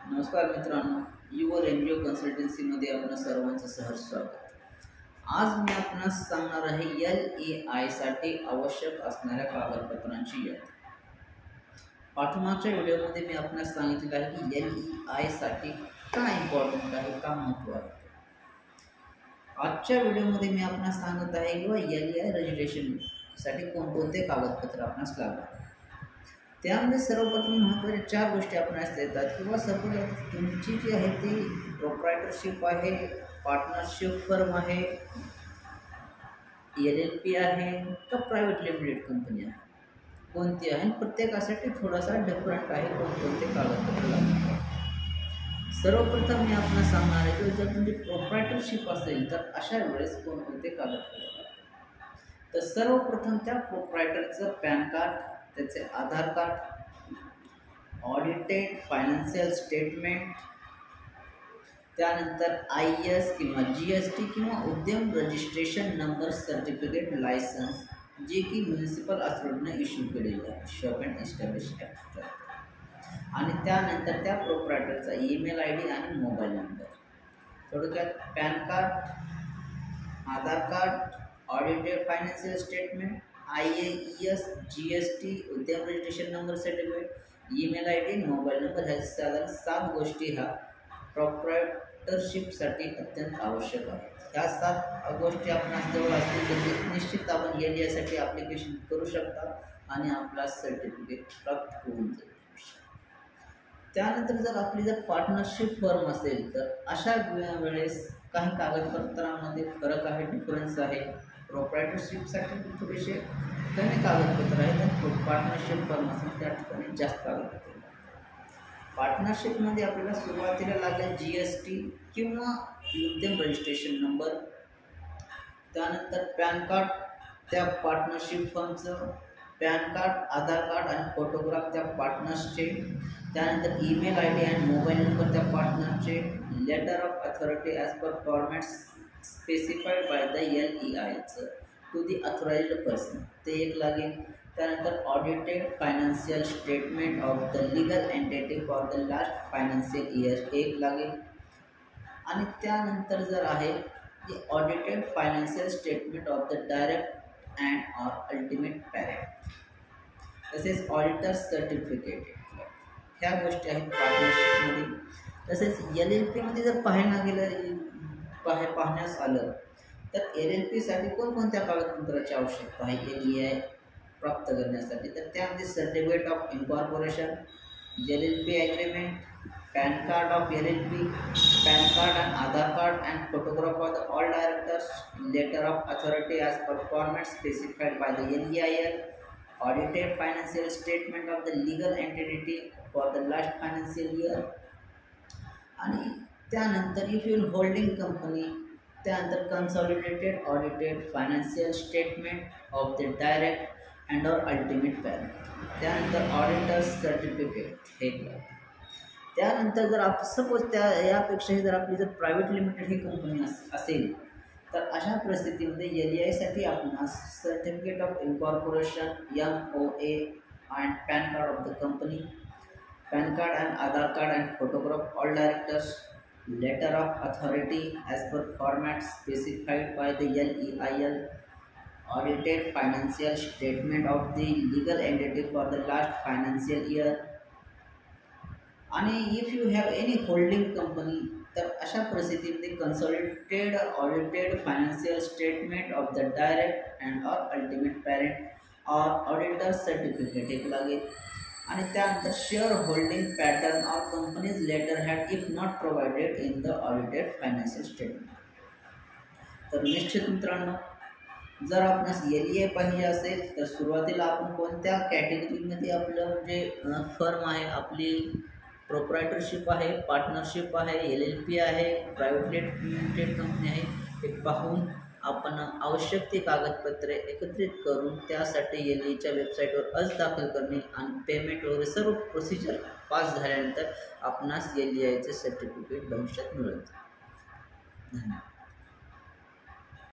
नमस्कार मित्रांनो, your NGO कन्सल्टन्सीमध्ये आपणा सर्वांचं सहर्ष स्वागत. आज मी आपणास सांगणार आहे LEI साठी आवश्यक असणाऱ्या कागदपत्रांची यादी. पाठीमागच्या व्हिडिओमध्ये मी आपणास सांगितले आहे की LEI साठी का इम्पॉर्टंट आहे, का महत्त्व आहे. आजच्या व्हिडिओमध्ये मी आपणास सांगत आहे की LEI रजिस्ट्रेशन साठी कोणकोणते कागदपत्र आपणास लागतात. त्यामध्ये सर्वप्रथम महत्त्वाच्या 4 गोष्टी आपणास येतात किंवा सपोज तुमची जी आहे ती प्रोप्रायटरशिप आहे, पार्टनरशिप फर्म आहे, LLP आहे का प्रायव्हेट लिमिटेड कंपनी आहे, कोणती आहे. प्रत्येकासाठी थोडासा डिफरंट आहे कोणकोणते कागदपत्र लागतात. सर्वप्रथम मी आपल्याला सांगणार आहे की जर तुमची प्रोप्रायटरशिप असेल तर अशा वेळेस कोणकोणते कागदपत्र लागतात. तर सर्वप्रथम त्या प्रोप्रायटरचं पॅन कार्ड, त्याचे आधार कार्ड, ऑडिटेड फायनान्शियल स्टेटमेंट, त्यानंतर IS किंवा GST किंवा Udyam registration number certificate licence जे की म्युनिसिपल अथॉरिटीने इश्यू केलेले आहे, शॉप अँड एस्टॅब्लिश ॲक्ट. आणि त्यानंतर त्या प्रोप्रायटरचा ईमेल ID आणि मोबाईल नंबर. थोडक्यात PAN card, Aadhaar card, audited financial statement, IAS, GST, Udyam registration number certificate, email ID, mobile number, ह्या साधारण 7 गोष्टी ह्या प्रोप्रायटरशिपसाठी अत्यंत आवश्यक आहेत. ह्या 7 गोष्टी आपण जवळ असतील तर निश्चित आपण LEI साठी ॲप्लिकेशन करू शकता आणि आपला सर्टिफिकेट प्राप्त होऊन जाईल. त्यानंतर जर पार्टनरशिप फर्म असेल तर अशा वेळेस काही कागदपत्रांमध्ये फरक आहे, डिफरन्स आहे. प्रोप्रायटरशिपसाठी थोडेसे कमी कागदपत्र आहेत आणि पार्टनरशिप फर्म असेल त्या ठिकाणी जास्त कागदपत्र. पार्टनरशिपमध्ये आपल्याला सुरुवातीला लागेल GST किंवा उद्यम रजिस्ट्रेशन नंबर, त्यानंतर पॅन कार्ड त्या पार्टनरशिप फर्मचं, पॅन कार्ड, आधार कार्ड आणि फोटोग्राफ त्या पार्टनर्सचे, त्यानंतर ईमेल ID आणि मोबाईल नंबर त्या पार्टनरचे, letter of authority as per formats specified by the LEI to the authorized person ते एक लागेल. त्यानंतर audited financial statement of the legal entity for the last financial year एक लागेल. आणि त्यानंतर जर आहे की audited financial statement of the direct and or ultimate parent, तसेच ऑडिटर सर्टिफिकेट. ह्या गोष्टी आहेत पार्टनरशिपमध्ये. तसेच LLPमध्ये जर पाहण्यास आलं तर LLP साठी कोणकोणत्या कागदपत्राची आवश्यकता आहे LEI प्राप्त करण्यासाठी. तर त्यामध्ये certificate of incorporation, LLP agreement, PAN card of LLP, PAN card and Aadhaar card and photograph of the all directors, letter of authority as per format specified by the LEIL, audited financial statement of the legal entity for the last financial year. आणि त्यानंतर if you holding company, त्यानंतर consolidated audited financial statement of the direct and or ultimate parent, त्यानंतर auditor certificate हे. त्यानंतर जर suppose यापेक्षाही जर private limited ही company असेल तर अशा परिस्थितीमध्ये LEI साठी आपणास certificate of incorporation, MOA and pan card of the company, pan card and Aadhaar card and photograph all directors, letter of authority as per format specified by the LEIL, audited financial statement of the legal entity for the last financial year. आणि if you have any holding company तर अशा परिस्थितीमध्ये consolidated audited financial statement of the direct and or ultimate parent or auditor certificate एक लागेल. आणि त्यानंतर share holding pattern of companies letter head if not provided in the audited financial statement. तर निश्चित मित्रांनो, जर आपणास LEI पाहिजे असेल तर सुरुवातीला आपण कोणत्या कॅटेगरीमध्ये आपलं म्हणजे फर्म आहे, आपली प्रोप्रायटरशिप आहे, पार्टनरशिप आहे, LLP आहे, प्रायव्हेट लिमिटेड कंपनी आहे, हे पाहून आपण आवश्यक ती कागदपत्रे एकत्रित करून त्यासाठी LEIच्या वेबसाईटवर अर्ज दाखल करणे आणि पेमेंट वगैरे सर्व प्रोसिजर पास झाल्यानंतर आपणास LEIचे सर्टिफिकेट भविष्यात मिळेल. धन्यवाद.